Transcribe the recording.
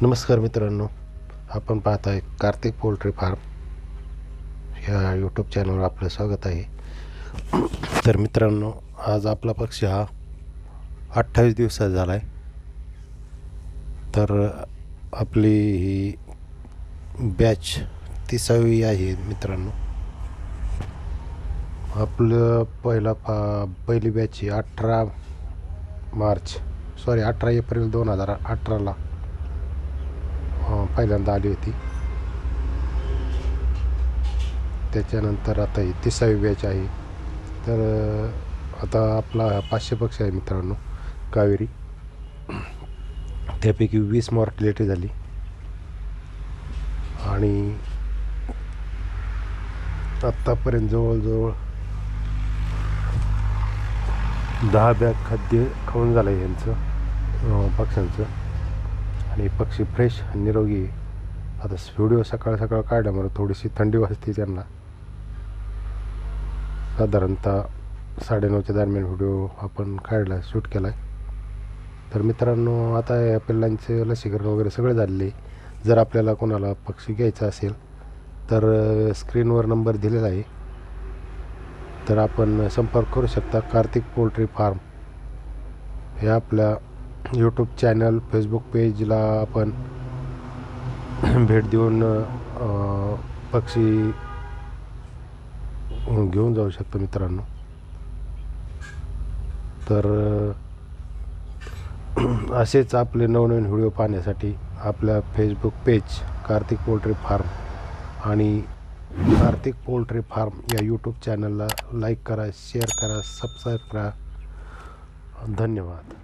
नमस्कार मित्रांनो, आपण पाहत आहे कार्तिक पोल्ट्री फार्म ह्या यूट्यूब चॅनलवर आपलं स्वागत आहे. तर मित्रांनो, आज आपला पक्षी हा 28 दिवसाचा झाला आहे. तर आपली ही बॅच 30वी आहे मित्रांनो. आपलं पहिली बॅच ही 18 एप्रिल 2018ला पहिल्यांदा आली होती. त्याच्यानंतर आता ही 30वी बॅच आहे. तर आता आपला 500 पक्षी आहे मित्रांनो कावेरी. त्यापैकी 20 मॉर्टिलिटी झाली आणि आत्तापर्यंत जवळजवळ 10 बॅग खाद्य खाऊन झालं आहे यांचं पक्ष्यांचं. आणि पक्षी फ्रेश निरोगी. आता व्हिडिओ सकाळ काढल्यामुळे थोडीशी थंडी वाजते त्यांना. साधारणतः 9:30च्या दरम्यान व्हिडिओ आपण काढला, शूट केला आहे. तर मित्रांनो, आता या पिल्लांचे लसीकरण वगैरे सगळं झालेले. जर आपल्याला कोणाला पक्षी घ्यायचा असेल तर स्क्रीनवर नंबर दिलेला आहे, तर आपण संपर्क करू शकता. कार्तिक पोल्ट्री फार्म हे आपल्या यूट्यूब चॅनल, फेसबुक पेजला आपण भेट देऊन पक्षी घेऊन जाऊ शकतो मित्रांनो. तर असेच आपले नवनवीन व्हिडिओ पाहण्यासाठी आपल्या Facebook page Kartik poultry farm आणि कार्तिक पोल्ट्री फार्म या यूट्यूब चॅनलला लाईक करा, शेअर करा, सबस्क्राईब करा. धन्यवाद.